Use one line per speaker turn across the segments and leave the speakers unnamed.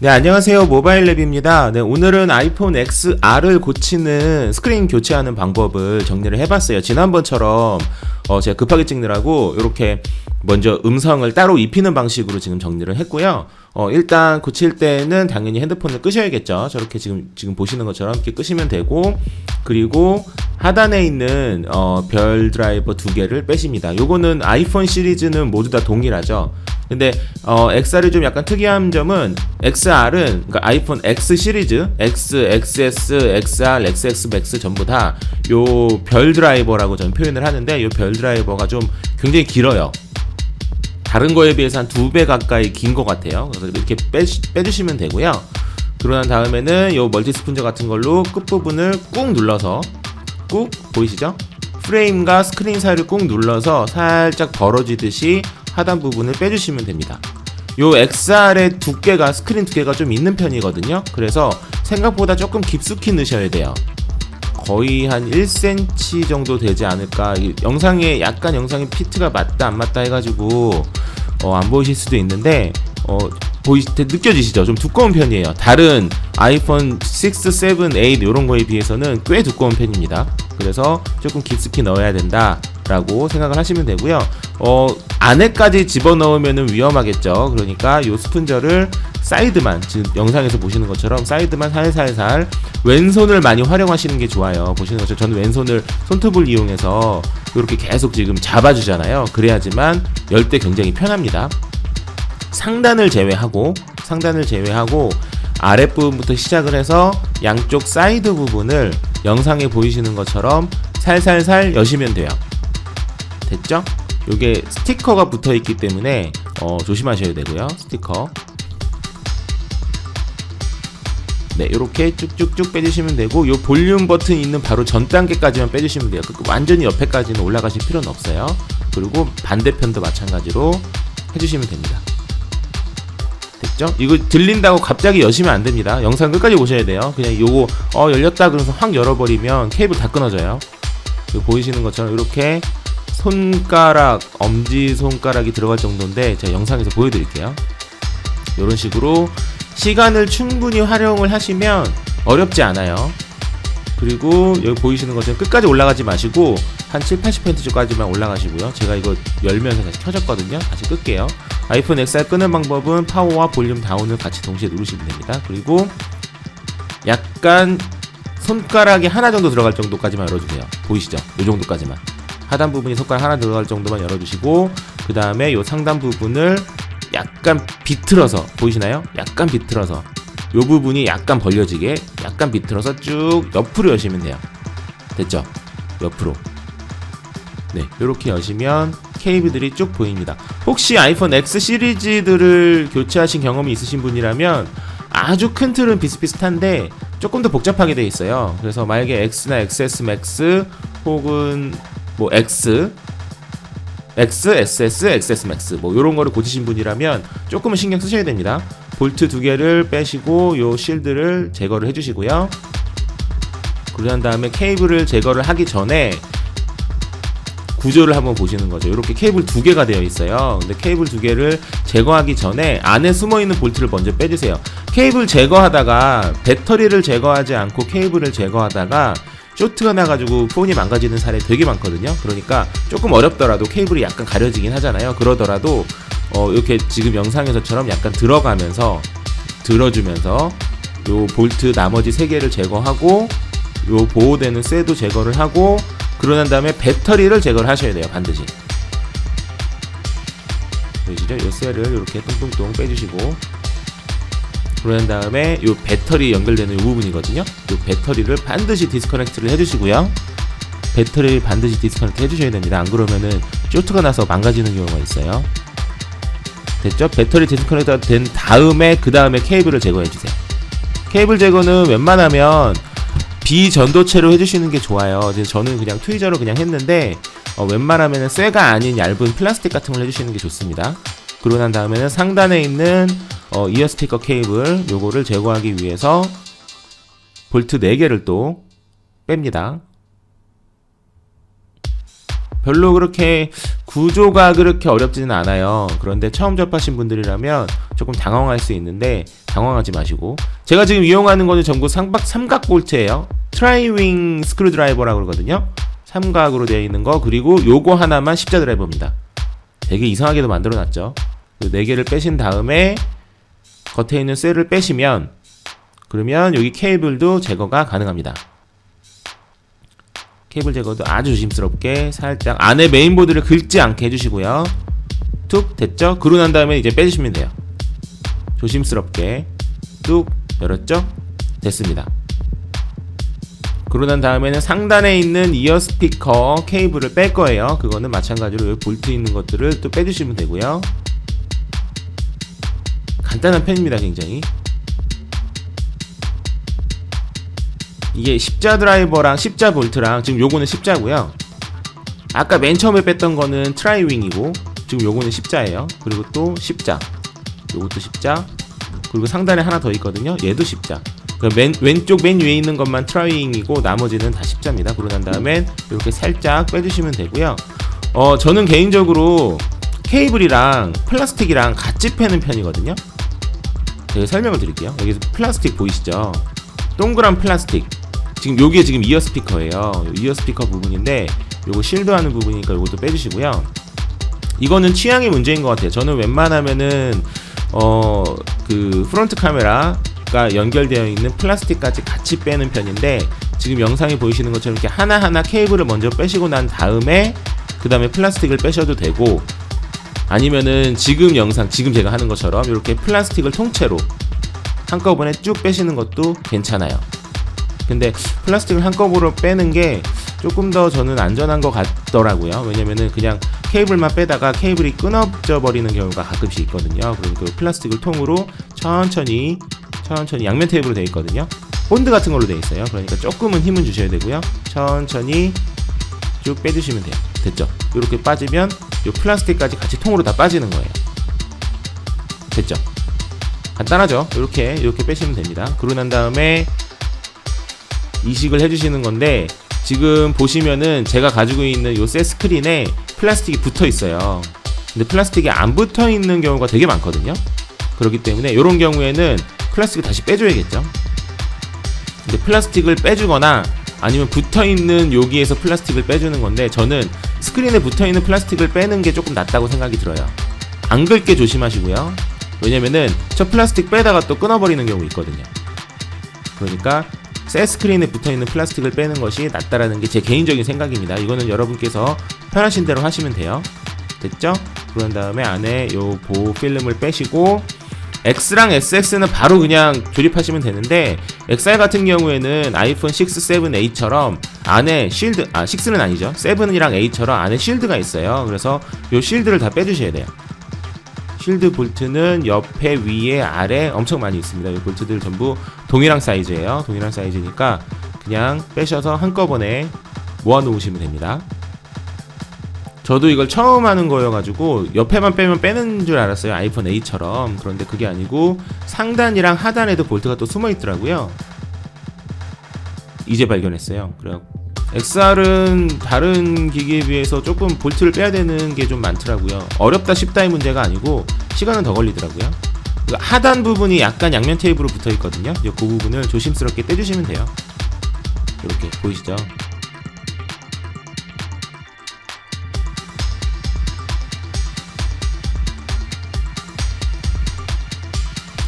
네, 안녕하세요. 모바일랩입니다. 네, 오늘은 아이폰 XR을 고치는 스크린 교체하는 방법을 정리를 해봤어요. 지난번처럼 제가 급하게 찍느라고 이렇게 먼저 음성을 따로 입히는 방식으로 지금 정리를 했고요. 일단 고칠 때는 당연히 핸드폰을 끄셔야겠죠. 저렇게 지금 보시는 것처럼 이렇게 끄시면 되고, 그리고 하단에 있는 별 드라이버 두 개를 빼십니다. 요거는 아이폰 시리즈는 모두 다 동일하죠. 근데 XR이 좀 약간 특이한 점은 XR은 그러니까 아이폰 X 시리즈, X, XS, XR, XX Max 전부 다 요 별 드라이버라고 저는 표현을 하는데, 요 별 드라이버가 좀 굉장히 길어요. 다른 거에 비해서 한 2배 가까이 긴 것 같아요. 그래서 이렇게 빼주시면 되고요. 그러고 난 다음에는 요 멀티 스푼저 같은 걸로 끝부분을 꾹 눌러서, 꾹 보이시죠? 프레임과 스크린 사이를 꾹 눌러서 살짝 벌어지듯이 하단 부분을 빼주시면 됩니다. 요 XR의 두께가, 스크린 두께가 좀 있는 편이거든요. 그래서 생각보다 조금 깊숙이 넣으셔야 돼요. 거의 한 1cm 정도 되지 않을까. 영상에 약간 영상의 피트가 맞다 안 맞다 해가지고 안 보이실 수도 있는데 느껴지시죠? 좀 두꺼운 편이에요. 다른 아이폰 6, 7, 8 이런 거에 비해서는 꽤 두꺼운 편입니다. 그래서 조금 깊숙이 넣어야 된다 라고 생각을 하시면 되고요. 안에까지 집어넣으면 위험하겠죠. 그러니까 요 스푼저를 사이드만, 지금 영상에서 보시는 것처럼 사이드만 살살살, 왼손을 많이 활용하시는 게 좋아요. 보시는 것처럼 저는 왼손을 손톱을 이용해서 이렇게 계속 지금 잡아주잖아요. 그래야지만 열 때 굉장히 편합니다. 상단을 제외하고 아랫부분부터 시작을 해서 양쪽 사이드 부분을 영상에 보이시는 것처럼 살살살 여시면 돼요. 됐죠? 요게 스티커가 붙어 있기 때문에 조심하셔야 되고요. 스티커. 네, 요렇게 쭉쭉쭉 빼주시면 되고, 요 볼륨 버튼 있는 바로 전 단계까지만 빼주시면 돼요. 완전히 옆에까지는 올라가실 필요는 없어요. 그리고 반대편도 마찬가지로 해주시면 됩니다. 됐죠? 이거 들린다고 갑자기 여시면 안 됩니다. 영상 끝까지 보셔야 돼요. 그냥 요거 열렸다 그러면서 확 열어버리면 케이블 다 끊어져요. 보이시는 것처럼 이렇게 손가락, 엄지손가락이 들어갈 정도인데 제가 영상에서 보여드릴게요. 이런 식으로 시간을 충분히 활용을 하시면 어렵지 않아요. 그리고 여기 보이시는 것처럼 끝까지 올라가지 마시고 한 7-80%까지만 올라가시고요. 제가 이거 열면서 다시 켜졌거든요. 다시 끌게요. 아이폰 XR 끄는 방법은 파워와 볼륨 다운을 같이 동시에 누르시면 됩니다. 그리고 약간 손가락이 하나 정도 들어갈 정도까지만 열어주세요. 보이시죠? 이 정도까지만. 하단 부분이 손가락 하나 들어갈 정도만 열어주시고, 그 다음에 이 상단 부분을 약간 비틀어서, 보이시나요? 약간 비틀어서 이 부분이 약간 벌려지게 약간 비틀어서 쭉 옆으로 여시면 돼요. 됐죠? 옆으로. 네, 이렇게 여시면 케이블들이 쭉 보입니다. 혹시 아이폰 X 시리즈들을 교체하신 경험이 있으신 분이라면 아주 큰 틀은 비슷비슷한데 조금 더 복잡하게 되어 있어요. 그래서 만약에 X나 XS Max 혹은 뭐 X, SS, XS Max 뭐 요런 거를 고치신 분이라면 조금은 신경 쓰셔야 됩니다. 볼트 두 개를 빼시고 요 실드를 제거를 해주시고요. 그런 다음에 케이블을 제거를 하기 전에 구조를 한번 보시는 거죠. 이렇게 케이블 두 개가 되어 있어요. 근데 케이블 두 개를 제거하기 전에 안에 숨어 있는 볼트를 먼저 빼주세요. 케이블 제거하다가 배터리를 제거하지 않고 케이블을 제거하다가 쇼트가 나가지고 폰이 망가지는 사례 되게 많거든요. 그러니까 조금 어렵더라도 케이블이 약간 가려지긴 하잖아요. 그러더라도 이렇게 지금 영상에서처럼 약간 들어가면서 들어주면서 요 볼트 나머지 3개를 제거하고 요 보호되는 쇠도 제거를 하고, 그러난 다음에 배터리를 제거를 하셔야 돼요. 반드시. 보이시죠? 요 쇠를 이렇게 뚱뚱뚱 빼주시고, 그런 다음에 요 배터리 연결되는 요 부분이거든요. 요 배터리를 반드시 디스커넥트를 해주시고요. 배터리를 반드시 디스커넥트 해주셔야 됩니다. 안 그러면은 쇼트가 나서 망가지는 경우가 있어요. 됐죠? 배터리 디스커넥트가 된 다음에 그 다음에 케이블을 제거해주세요. 케이블 제거는 웬만하면 비전도체로 해주시는 게 좋아요. 저는 그냥 트위저로 그냥 했는데 웬만하면 쇠가 아닌 얇은 플라스틱 같은 걸 해주시는 게 좋습니다. 그러고 난 다음에는 상단에 있는 이어 스피커 케이블 요거를 제거하기 위해서 볼트 4개를 또 뺍니다. 별로 그렇게 구조가 그렇게 어렵지는 않아요. 그런데 처음 접하신 분들이라면 조금 당황할 수 있는데 당황하지 마시고. 제가 지금 이용하는 거는 전부 삼각 볼트예요. 트라이윙 스크류 드라이버라고 그러거든요. 삼각으로 되어 있는 거. 그리고 요거 하나만 십자 드라이버입니다. 되게 이상하게도 만들어 놨죠. 그 4개를 빼신 다음에 겉에 있는 셀을 빼시면, 그러면 여기 케이블도 제거가 가능합니다. 케이블 제거도 아주 조심스럽게 살짝 안에 메인보드를 긁지 않게 해주시고요. 툭 됐죠? 그러고 난 다음에 이제 빼주시면 돼요. 조심스럽게 뚝 열었죠? 됐습니다. 그러고 난 다음에는 상단에 있는 이어 스피커 케이블을 뺄 거예요. 그거는 마찬가지로 여기 볼트 있는 것들을 또 빼주시면 되고요. 간단한 펜입니다. 굉장히. 이게 십자 드라이버랑 십자 볼트랑, 지금 요거는 십자고요. 아까 맨 처음에 뺐던 거는 트라이윙이고, 지금 요거는 십자예요. 그리고 또 십자, 요것도 십자, 그리고 상단에 하나 더 있거든요. 얘도 십자. 왼쪽 맨 위에 있는 것만 트라이윙이고 나머지는 다 십자입니다. 그러고 난 다음엔 이렇게 살짝 빼주시면 되고요. 저는 개인적으로 케이블이랑 플라스틱이랑 같이 패는 편이거든요. 제가 설명을 드릴게요. 여기서 플라스틱 보이시죠? 동그란 플라스틱. 지금 요게 지금 이어 스피커예요. 이어 스피커 부분인데 요거 실드하는 부분이니까 요것도 빼주시고요. 이거는 취향의 문제인 것 같아요. 저는 웬만하면은 그 프론트 카메라가 연결되어 있는 플라스틱까지 같이 빼는 편인데, 지금 영상에 보이시는 것처럼 이렇게 하나하나 케이블을 먼저 빼시고 난 다음에 그 다음에 플라스틱을 빼셔도 되고, 아니면은 지금 영상, 지금 제가 하는 것처럼 이렇게 플라스틱을 통째로 한꺼번에 쭉 빼시는 것도 괜찮아요. 근데 플라스틱을 한꺼번에 빼는 게 조금 더 저는 안전한 것 같더라고요. 왜냐면은 그냥 케이블만 빼다가 케이블이 끊어져 버리는 경우가 가끔씩 있거든요. 그럼 그 플라스틱을 통으로 천천히 양면 테이프로 되어 있거든요. 본드 같은 걸로 되어 있어요. 그러니까 조금은 힘은 주셔야 되고요. 천천히 쭉 빼주시면 돼요. 됐죠? 이렇게 빠지면 이 플라스틱까지 같이 통으로 다 빠지는 거예요. 됐죠? 간단하죠? 이렇게 빼시면 됩니다. 그러고 난 다음에 이식을 해주시는 건데, 지금 보시면은 제가 가지고 있는 요 셋 스크린에 플라스틱이 붙어 있어요. 근데 플라스틱이 안 붙어 있는 경우가 되게 많거든요. 그렇기 때문에 이런 경우에는 플라스틱을 다시 빼줘야겠죠. 근데 플라스틱을 빼주거나 아니면 붙어 있는 여기에서 플라스틱을 빼주는 건데, 저는 스크린에 붙어 있는 플라스틱을 빼는 게 조금 낫다고 생각이 들어요. 안 긁게 조심하시고요. 왜냐면은 저 플라스틱 빼다가 또 끊어버리는 경우 있거든요. 그러니까 새 스크린에 붙어있는 플라스틱을 빼는 것이 낫다라는 게 제 개인적인 생각입니다. 이거는 여러분께서 편하신 대로 하시면 돼요. 됐죠? 그런 다음에 안에 요 보호 필름을 빼시고, X랑 SX는 바로 그냥 조립하시면 되는데, XR 같은 경우에는 아이폰 6, 7, 8처럼 안에 실드, 6는 아니죠. 7이랑 8처럼 안에 실드가 있어요. 그래서 요 실드를 다 빼주셔야 돼요. 실드 볼트는 옆에, 위에, 아래 엄청 많이 있습니다. 이 볼트들 전부 동일한 사이즈예요. 동일한 사이즈니까 그냥 빼셔서 한꺼번에 모아 놓으시면 됩니다. 저도 이걸 처음 하는 거여가지고 옆에만 빼면 빼는 줄 알았어요. 아이폰 8처럼. 그런데 그게 아니고 상단이랑 하단에도 볼트가 또 숨어 있더라고요. 이제 발견했어요. 그래갖고 XR은 다른 기기에 비해서 조금 볼트를 빼야 되는 게 좀 많더라고요. 어렵다 쉽다의 문제가 아니고 시간은 더 걸리더라고요. 하단 부분이 약간 양면 테이프로 붙어 있거든요. 그 부분을 조심스럽게 떼주시면 돼요. 이렇게 보이시죠?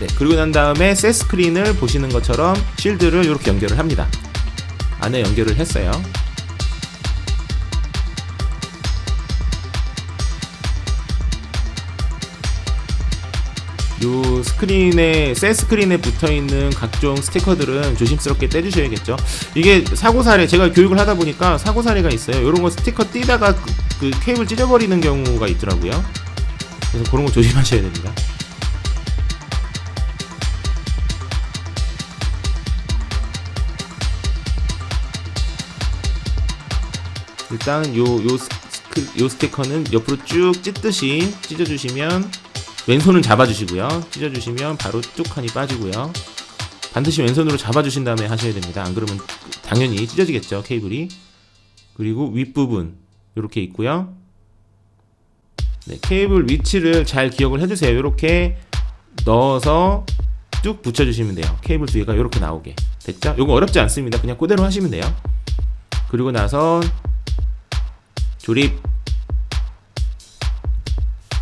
네, 그리고 난 다음에 새 스크린을 보시는 것처럼 실드를 이렇게 연결을 합니다. 안에 연결을 했어요. 요 스크린에, 새 스크린에 붙어있는 각종 스티커들은 조심스럽게 떼주셔야겠죠. 이게 사고사례, 제가 교육을 하다 보니까 사고사례가 있어요. 요런 거 스티커 띄다가 그 케이블 찢어버리는 경우가 있더라고요. 그래서 그런 거 조심하셔야 됩니다. 일단 요 스티커는 옆으로 쭉 찢듯이 찢어주시면, 왼손은 잡아주시고요. 찢어주시면 바로 뚝하니 빠지고요. 반드시 왼손으로 잡아주신 다음에 하셔야 됩니다. 안 그러면 당연히 찢어지겠죠, 케이블이. 그리고 윗부분 이렇게 있고요. 네, 케이블 위치를 잘 기억을 해주세요. 이렇게 넣어서 뚝 붙여주시면 돼요. 케이블 두 개가 이렇게 나오게 됐죠? 이거 어렵지 않습니다. 그냥 그대로 하시면 돼요. 그리고 나서 조립.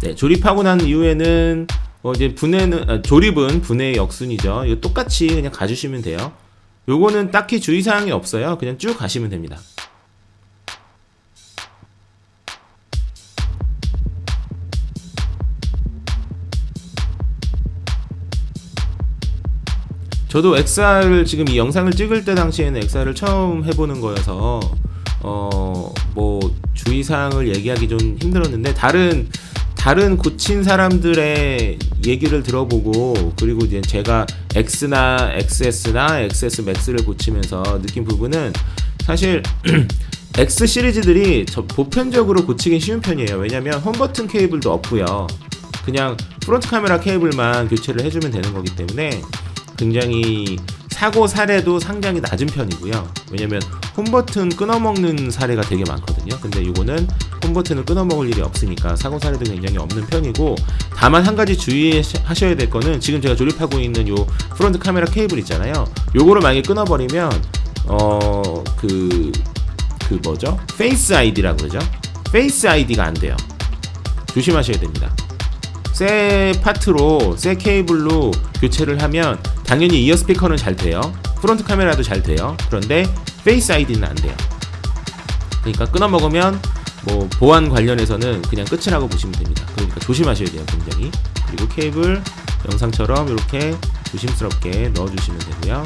네, 조립하고 난 이후에는 이제 조립은 분해의 역순이죠. 이거 똑같이 그냥 가주시면 돼요. 요거는 딱히 주의사항이 없어요. 그냥 쭉 가시면 됩니다. 저도 XR을 지금 이 영상을 찍을 때 당시에는 XR을 처음 해보는 거여서 뭐 주의사항을 얘기하기 좀 힘들었는데 다른 고친 사람들의 얘기를 들어보고, 그리고 이제 제가 X나 XS나 XS Max를 고치면서 느낀 부분은 사실 X 시리즈들이 보편적으로 고치기 쉬운 편이에요. 왜냐면 홈버튼 케이블도 없고요. 그냥 프론트 카메라 케이블만 교체를 해주면 되는 거기 때문에 굉장히 사고 사례도 상당히 낮은 편이고요. 왜냐면 홈버튼 끊어먹는 사례가 되게 많거든요. 근데 이거는 홈버튼을 끊어먹을 일이 없으니까 사고 사례도 굉장히 없는 편이고, 다만 한 가지 주의하셔야 될 거는 지금 제가 조립하고 있는 요 프론트 카메라 케이블 있잖아요. 요거를 만약에 끊어버리면 뭐죠? 페이스 아이디라고 그러죠? 페이스 아이디가 안 돼요. 조심하셔야 됩니다. 새 파트로, 새 케이블로 교체를 하면 당연히 이어 스피커는 잘 돼요. 프론트 카메라도 잘 돼요. 그런데 페이스 아이디는 안 돼요. 그러니까 끊어먹으면 뭐 보안 관련해서는 그냥 끝이라고 보시면 됩니다. 그러니까 조심하셔야 돼요, 굉장히. 그리고 케이블 영상처럼 이렇게 조심스럽게 넣어주시면 되고요.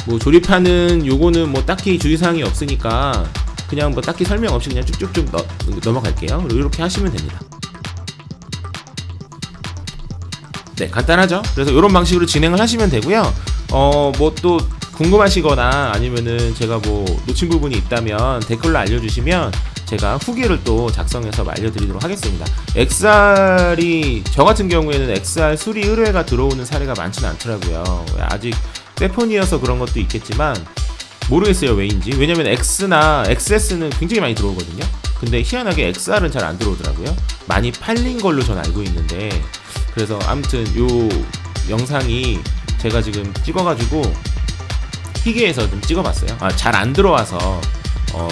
뭐 조립하는 요거는 뭐 딱히 주의사항이 없으니까 그냥 뭐 딱히 설명 없이 그냥 쭉쭉쭉 넘어갈게요. 그리고 이렇게 하시면 됩니다. 네, 간단하죠? 그래서 이런 방식으로 진행을 하시면 되고요. 뭐 또 궁금하시거나 아니면은 제가 뭐 놓친 부분이 있다면 댓글로 알려주시면 제가 후기를 또 작성해서 알려드리도록 하겠습니다. XR이, 저 같은 경우에는 XR 수리 의뢰가 들어오는 사례가 많지는 않더라고요. 아직 새 폰이어서 그런 것도 있겠지만 모르겠어요, 왜인지. 왜냐면 X나 XS는 굉장히 많이 들어오거든요. 근데 희한하게 XR은 잘 안 들어오더라고요. 많이 팔린 걸로 전 알고 있는데, 그래서 아무튼 요 영상이 제가 지금 찍어가지고 희귀해서 좀 찍어봤어요. 잘 안 들어와서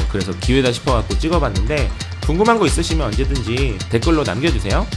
그래서 기회다 싶어갖고 찍어봤는데, 궁금한 거 있으시면 언제든지 댓글로 남겨주세요.